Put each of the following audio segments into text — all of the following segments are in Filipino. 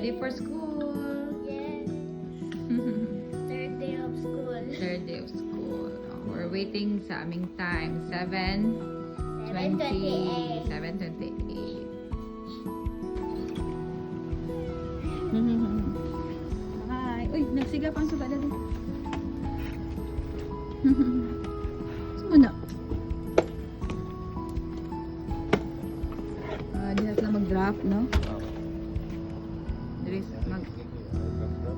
Ready for school? Yes. Third day of school. Third day of school. We're waiting sa aming time. 7:20. 7:28. Hi. Uy, nagsiga pang suga dali. Sumuna. Di na sila mag-drop, no? Dali mag...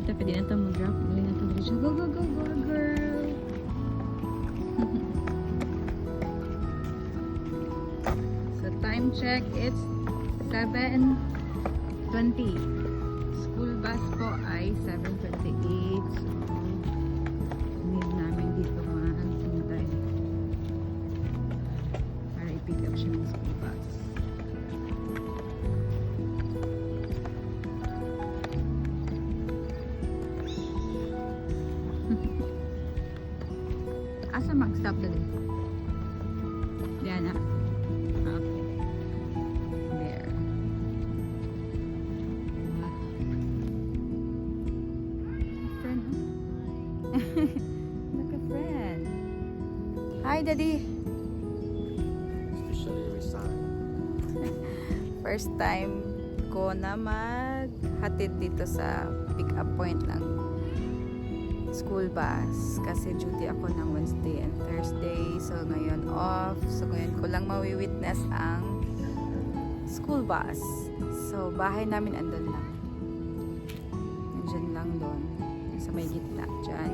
Kita pwede na ito mag-drop. Dali na ito. Go, go, go, go, girl. So, time check, it's 7:20. School bus po ay 7:28. So, need namin dito maantay para i-pick up siya ng school bus. Asa mag-stop dali? Diyan na. Okay. There. Friend, Naka-friend. Hi, Daddy. Officially resigned. First time ko na maghatid dito sa pick-up point ng school bus kasi duty ako ng Wednesday and Thursday, so ngayon off, so ngayon ko lang mawi-witness ang school bus. So bahay namin andun lang, andyan lang doon sa may gitna dyan.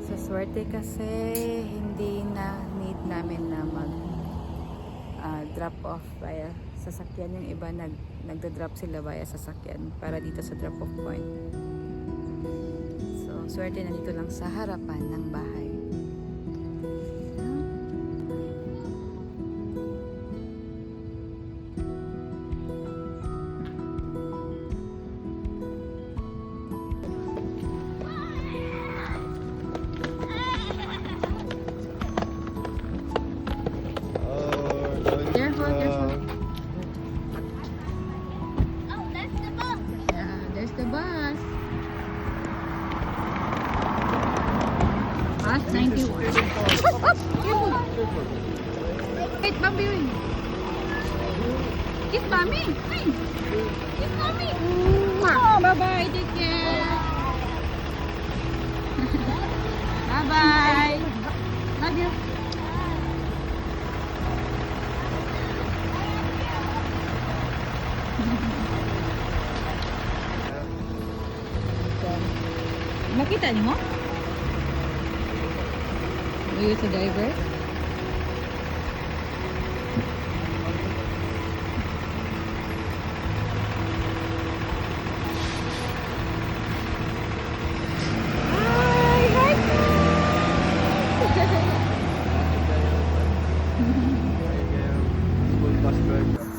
So swerte kasi hindi na need namin na mag drop off via sasakyan. Yung iba nagda-drop sila via sasakyan para dito sa drop off point. Swerte na dito lang sa harapan ng bahay. Careful, careful. Oh, that's the bus. Yeah, there's the bus. Bus 91. Careful. Wait, Bambi. Kiss Mami. Ay. Kiss Mami. Oh, bye-bye. Take care. Bye-bye. Love you. Nakita niyo mo? Are sa driver?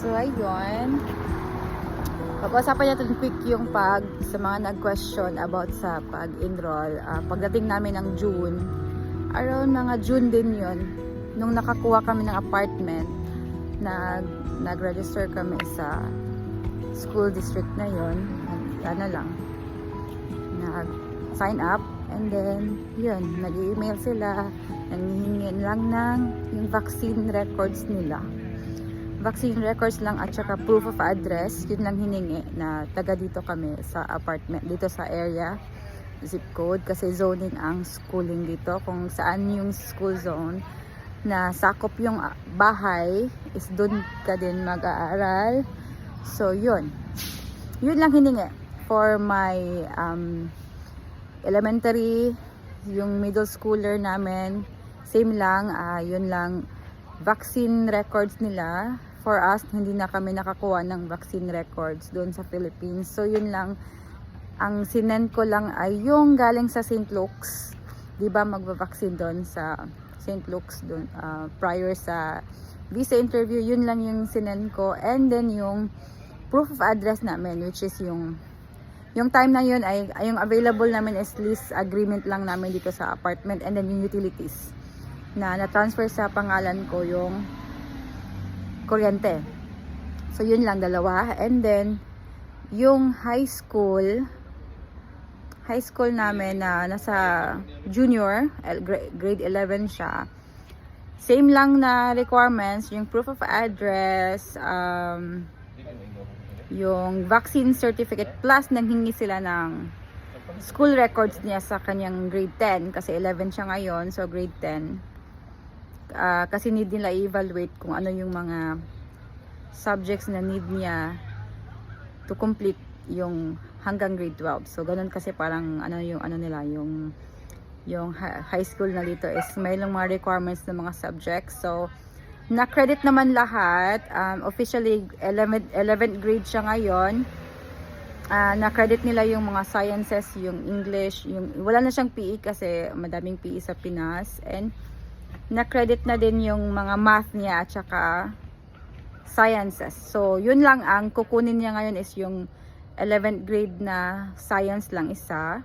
So ayun, pag-usapan natin quick yung sa mga nag-question about sa pag-enroll. Pagdating namin ng June, around mga June din yun, nung nakakuha kami ng apartment, nag-register kami sa school district na yun, nag-sign up, and then yun, nag-email sila, nanghihingin lang ng yung vaccine records nila. Vaccine records lang at saka proof of address, yun lang hiningi na taga dito kami sa apartment, dito sa area, zip code, kasi zoning ang schooling dito, kung saan yung school zone na sakop yung bahay is dun ka din mag-aaral. So yun lang hiningi for my elementary, yung middle schooler namin, same lang, yun lang, vaccine records nila. For us, hindi na kami nakakuha ng vaccine records doon sa Philippines. So yun lang, ang sinend ko lang ay yung galing sa St. Luke's. Di ba magva-vaccine doon sa St. Luke's doon, prior sa visa interview, yun lang yung sinend ko. And then yung proof of address namin, which is yung time na yun ay yung available namin is lease agreement lang namin dito sa apartment, and then yung utilities na na-transfer sa pangalan ko yung kuryente. So yun lang, dalawa. And then yung high school namin na nasa junior, grade 11 siya. Same lang na requirements, yung proof of address, yung vaccine certificate, plus nanghingi sila ng school records niya sa kanyang grade 10 kasi 11 siya ngayon, so grade 10. Kasi need nila i-evaluate kung ano yung mga subjects na need niya to complete yung hanggang grade 12. So ganun kasi parang yung high school na dito is may lang mga requirements ng mga subjects. So na-credit naman lahat. Officially 11th grade siya ngayon. Na-credit nila yung mga sciences, yung English, wala na siyang PE kasi madaming PE sa Pinas, and na-credit na din yung mga math niya at saka sciences. So yun lang ang kukunin niya ngayon is yung 11th grade na science lang isa.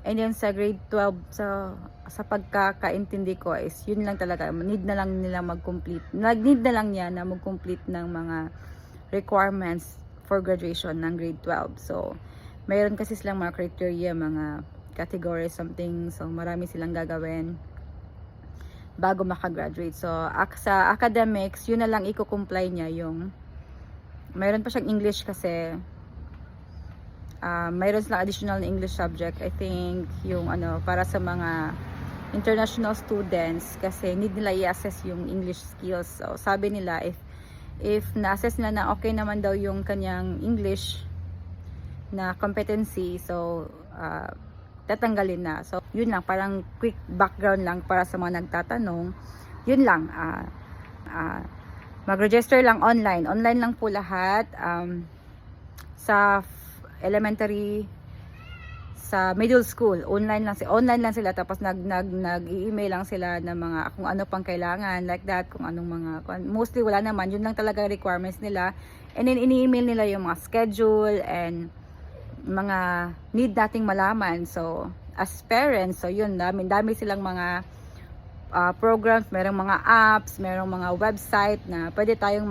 And then sa grade 12, sa pagkakaintindi ko is yun lang talaga, need na lang niya na mag-complete ng mga requirements for graduation ng grade 12. So mayroon kasi silang mga criteria, mga category something, so marami silang gagawin bago makagraduate. So sa academics, yun na lang i-comply niya yung mayroon pa siyang English kasi mayroon silang additional na English subject, I think, yung para sa mga international students kasi need nila i-assess yung English skills. So sabi nila if na-assess nila na okay naman daw yung kanyang English na competency, so tatanggalin na. So yun lang, parang quick background lang para sa mga nagtatanong. Yun lang, mag-register lang online lang po lahat. Sa elementary, sa middle school, online lang sila, tapos nag-i-email lang sila ng mga kung ano pang kailangan, like that, kung anong mga, mostly wala naman, yun lang talaga requirements nila, and then ini-email nila yung mga schedule and mga need nating malaman. So as parents, so yun, dami silang mga programs, merong mga apps, merong mga website na pwede tayong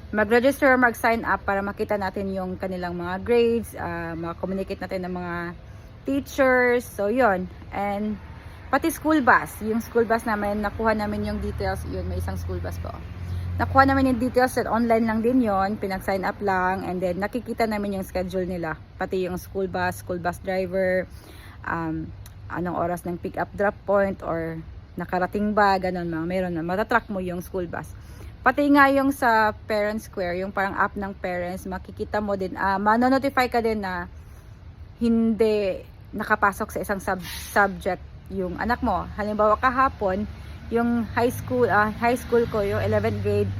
mag-register, mag-sign up para makita natin yung kanilang mga grades, mag-communicate natin ng mga teachers. So yun, and pati school bus, yung school bus namin, nakuha namin yung details, yun, may isang school bus po. Nakuha namin yung details at online lang din yon, pinag-sign up lang, and then nakikita namin yung schedule nila, pati yung school bus driver, anong oras ng pick up drop point or nakarating ba, ganun mga meron na, matatrack mo yung school bus. Pati nga yung sa Parent Square, yung parang app ng parents, makikita mo din, manonotify ka din na hindi nakapasok sa isang subject yung anak mo. Halimbawa kahapon, yung high school ko, yung 11th grade,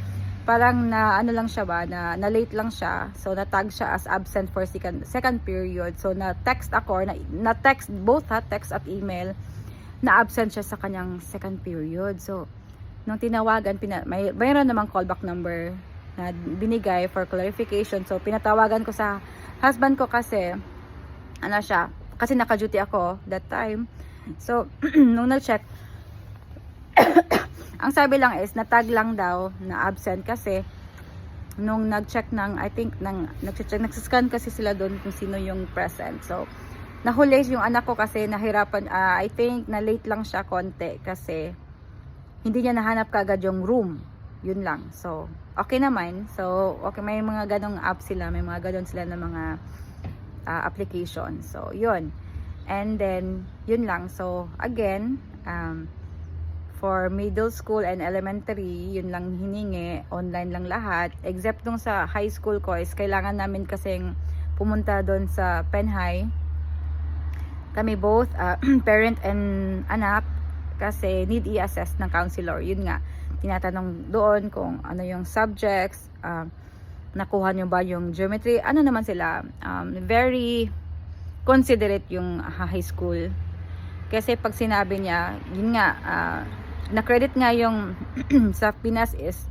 parang na lang siya ba, na late lang siya. So na-tag siya as absent for second period. So na-text ako, na-text both text at email, na absent siya sa kanyang second period. So nung tinawagan, mayroon namang callback number na binigay for clarification. So pinatawagan ko sa husband ko kasi kasi naka-duty ako that time. So nung nag-check, ang sabi lang is natag lang daw na absent kasi nung nag-check I think nagsiscan kasi sila doon kung sino yung present. So nahuli yung anak ko kasi nahirapan, I think na late lang siya konti kasi hindi niya nahanap kaagad yung room. Yun lang. So, okay naman. So, okay, may mga ganong app sila. May mga ganon sila na mga application. So, yun. And then, yun lang. So, again, for middle school and elementary, yun lang hiningi. Online lang lahat. Except nung sa high school ko is kailangan namin kasing pumunta doon sa Penhigh. Kami both, parent and anak, kasi need i-assess ng counselor. Yun nga, tinatanong doon kung ano yung subjects, nakuha nyo ba yung geometry, ano naman sila, very considerate yung high school. Kasi pag sinabi niya, yun nga, na-credit nga yung sa Pinas is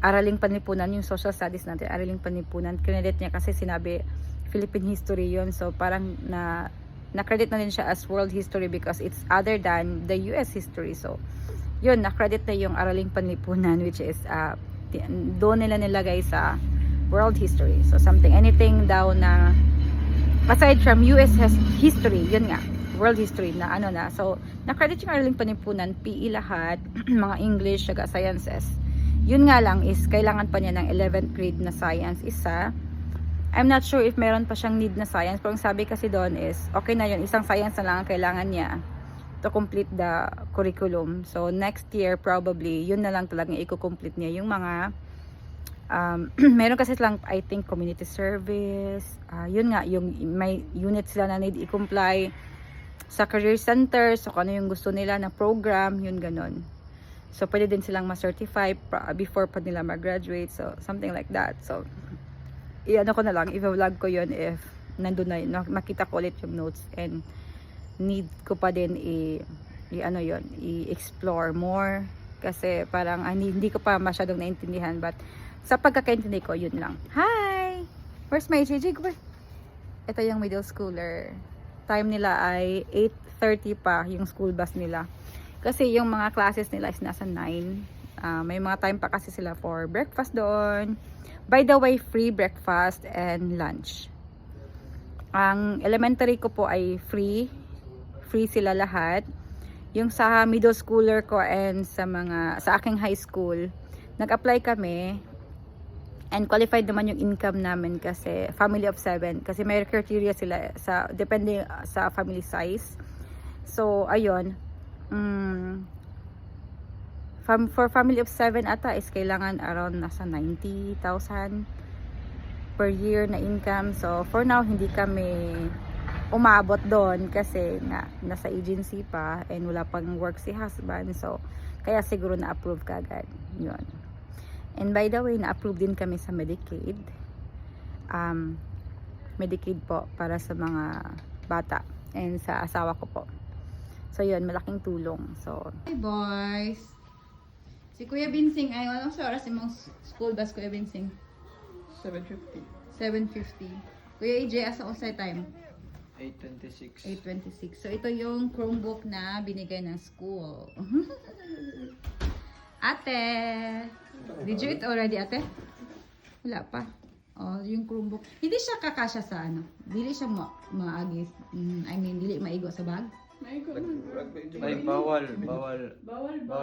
Araling Panlipunan, yung social studies natin, Araling Panlipunan, credit niya kasi sinabi Philippine history yun. So parang na-credit na din siya as world history because it's other than the US history. So yun, na-credit na yung Araling Panlipunan, which is doon nila nilagay sa world history. So something, anything daw na aside from US has history, yun nga, world history na ano na. So na-credit yung Araling Panlipunan, PE lahat, mga English, saka sciences. Yun nga lang is kailangan pa niya ng 11th grade na science isa. I'm not sure if meron pa siyang need na science, pero ang sabi kasi doon is okay na yun, isang science na lang ang kailangan niya to complete the curriculum. So next year probably yun na lang talagang i-complete niya yung mga meron kasi lang I think community service, yun nga yung may unit sila na need i-comply sa career center, so kung ano yung gusto nila na program, yun ganon. So pwede din silang ma-certify before pa nila mag-graduate, so something like that. So i-ano ko na lang, i-vlog ko yun if nandun na yun, makita ko ulit yung notes, and need ko pa din i-ano yun, i-explore more kasi parang hindi ko pa masyadong naintindihan, but sa pagkakaintindi ko, yun lang. Hi! Where's my JJ? Ito yung middle schooler. Time nila ay 8:30 pa yung school bus nila. Kasi yung mga classes nila is nasa 9. May mga time pa kasi sila for breakfast doon. By the way, free breakfast and lunch. Ang elementary ko po ay free sila lahat. Yung sa middle schooler ko and sa aking high school, nag-apply kami and qualified naman yung income namin kasi family of 7, kasi may criteria sila sa depende sa family size. So ayun, for family of 7 ata is kailangan around nasa 90,000 per year na income. So for now hindi kami umabot doon kasi nga nasa agency pa and wala pang work si husband, so kaya siguro na-approve kagad yun. And by the way, na-approve din kami sa Medicaid. Medicaid po para sa mga bata and sa asawa ko po. So yun, malaking tulong. So hey boys, si Kuya Binsing ay anong oras yung school bus, Kuya Binsing? 7:50. Kuya AJ, asa usay time? 8:26. So ito yung Chromebook na binigay ng school. Ate, did you eat already, ate? Wala pa. Oh, yung Chromebook. Hindi siya kakasya sa ano. Dili siya maagis. I mean, dili maigo sa bag. Ay, bawal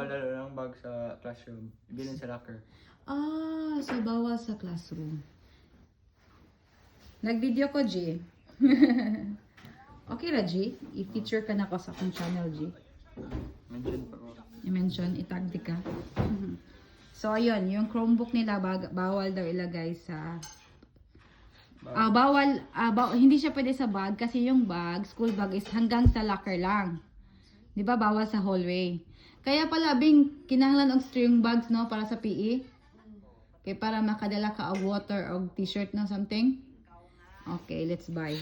lang bag sa classroom. Ibilin sa locker. Ah, so bawal sa classroom. Nag-video ko, G. Okay ra, G? I-feature ka na ko sa akong channel, G. Mention pa ko. I-mention, itag di ka. So, ayun, yung Chromebook nila, bawal daw ilagay sa... hindi siya pwede sa bag kasi yung bag, school bag is hanggang sa locker lang. Di ba? Bawal sa hallway. Kaya pala, kinahanglan og string bags, no? Para sa PE. Kaya para makadala ka og water o t-shirt na something. Okay, let's buy.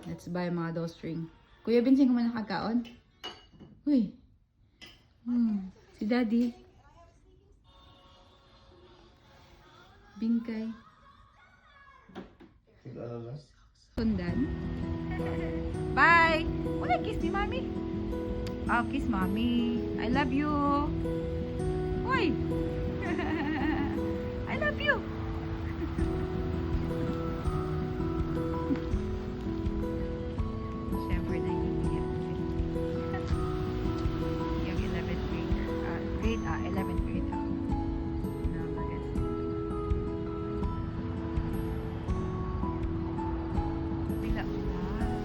Let's buy mga drawstring. Kuya Binsing, kumain na kakaon? Uy. Si Daddy. Bingkay. Sundan. Bye! Wala, kiss ni Mami. Oh, kiss Mami. I love you. Uy! I love you. Siyempre na yung 11th grade. 11th grade. Pila ulan.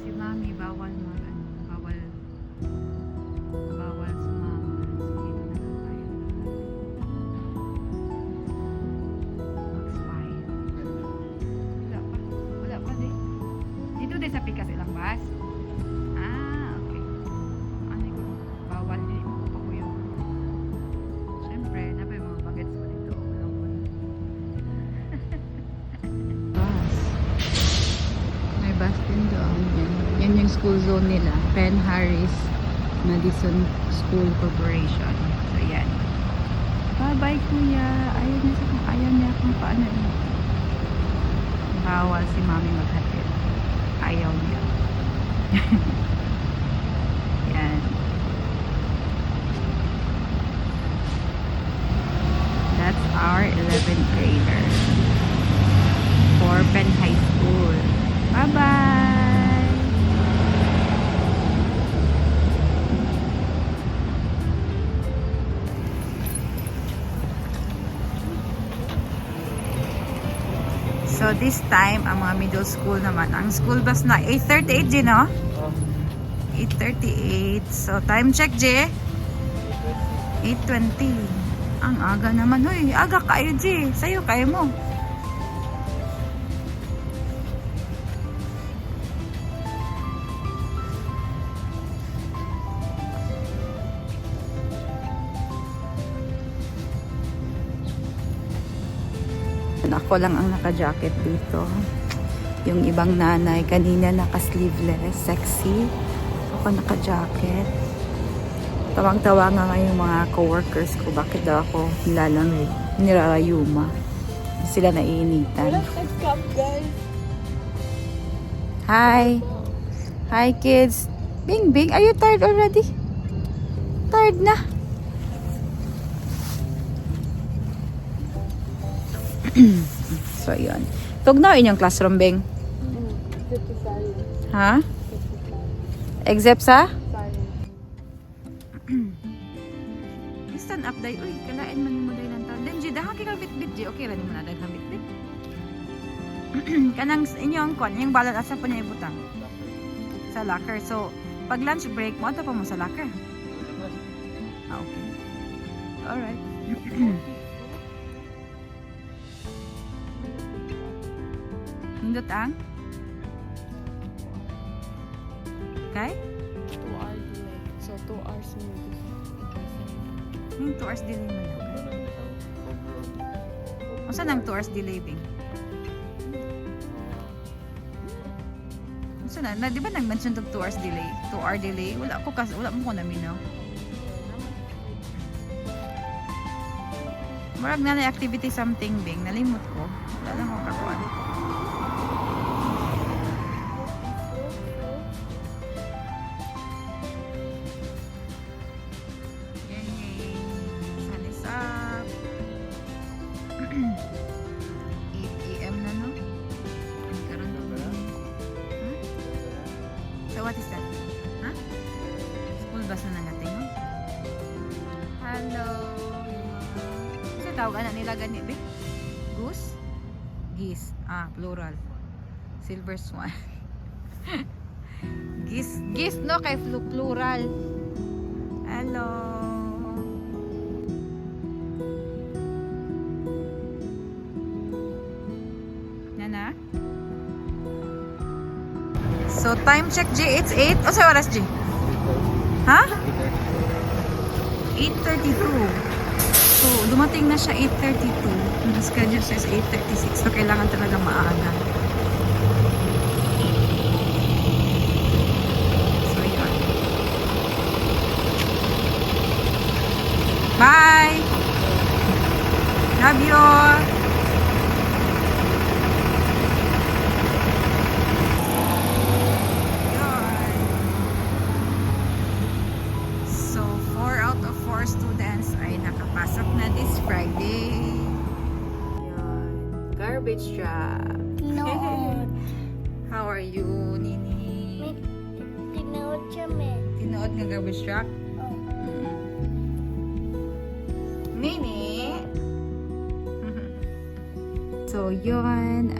Si Mami bawal sumama. So dito na lang tayo. Mag-spine. Wala pa din. Dito din sa Pikas ilang bus. Okay. Ano ko? Bawal din ako yung. Siyempre, na yung mga bagets ko dito. Bus. May bus din doon. Yan yung school zone nila. Penn Harris Madison School Corporation. So, yan. Bye-bye, kuya. Ayaw niya kung paano. Bawal si Mami maghatid. Ayaw niya. Yan. So this time, ang mga middle school naman, ang school bus na 8:38, G, no? 8:38. So time check, G. 8:20. Ang aga naman, hoy. Aga kayo, G. Sa'yo, kayo mo. Ako lang ang naka-jacket dito. Yung ibang nanay, kanina naka-sleeveless, sexy. Ako naka-jacket. Tawang-tawa nga yung mga co-workers ko. Bakit daw ako nirarayuma? Sila naiinitan. What's up, guys? Hi! Hi, kids! Bing, Bing, are you tired already? Tired na? So, yun. Tugnaw inyong classroom, Bing. Ha? Except sa? Stand up day. Uy, kalain man mo day lang tao. Then, G, dahang kika bit-bit, G. Okay, rin mo na daghang bit-bit. Kanang inyong kon, yung balon, asa po niya ibutang? Sa locker. So, pag lunch break mo, ito pa mo sa locker. Ah, okay. Alright. Nindot ang? Okay? 2 hours delay. So 2 hours maybe. Yung 2 hours delay man daw. O saan ang 2 hours delay, Bing? So na, di ba nag-mention tog 2 hours delay? 2 hour delay? Wala mo ko naminaw. Marag na activity something, Bing. Nalimot ko. Wala lang ako kakuan. Sun is up. 8 AM na, no? Karoon doon. Huh? So what is that? Huh? School bus na natin, no? Hello. Kasi tawag anak nila gani, be? Goose? Geese. Ah, plural. Silver swan. Geese, no? Kay plural. Hello. Nana? So, time check, G. It's 8. O, sa oras, G? Ha? 8:32. So, dumating na siya 8:32. Ang schedule says 8:36. So, kailangan talaga maaga. So, yun. Bye! Love you! So, 4 out of 4 students ay nakapasok na this Friday. Yun. Garbage truck. Tinood. How are you, Nini? Tinood siya, men. Tinood nga garbage truck? Oh. Nini? So, yun.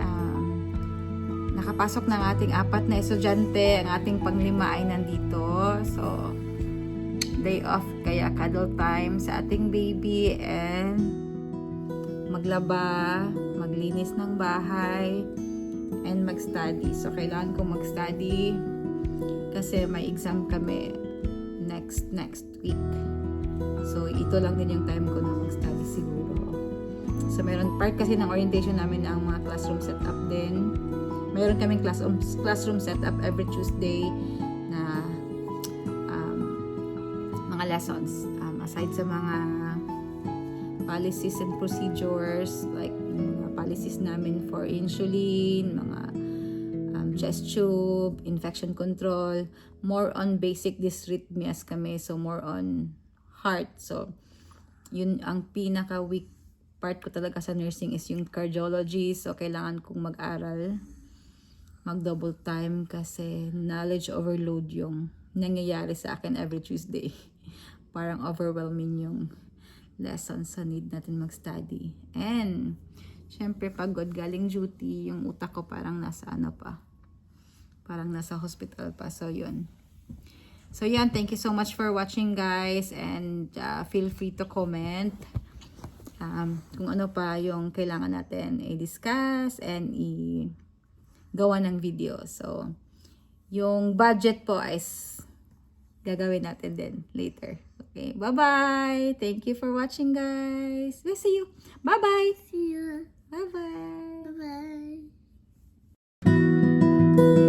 Nakapasok na ang ating 4 na estudyante. Ang ating pang-5 ay nandito. So, day off kaya cuddle time sa ating baby and maglaba, maglinis ng bahay and mag-study. So, kailangan kong mag-study kasi may exam kami next week. So, ito lang din yung time ko na mag-study siguro. So, meron part kasi ng orientation namin ang mga classroom setup din. Meron kaming classroom setup every Tuesday na mga lessons. Aside sa mga policies and procedures, like mga policies namin for insulin, mga chest tube, infection control, more on basic dysrhythmias kami. So, more on heart. So, yun ang pinaka-weak part ko talaga sa nursing is yung cardiology. So, kailangan kong mag-aral, mag-double time kasi knowledge overload yung nangyayari sa akin every Tuesday. Parang overwhelming yung lessons sa need natin mag-study. And Syempre, pagod galing duty, yung utak ko parang nasa ano pa. Parang nasa hospital pa. So, yun. So, yan. Thank you so much for watching, guys. And feel free to comment kung ano pa yung kailangan natin i-discuss and i-gawa ng video. So, yung budget po is gagawin natin din later. Okay, bye-bye! Thank you for watching, guys. We'll see you. Bye-bye! See you. Bye-bye! Bye-bye.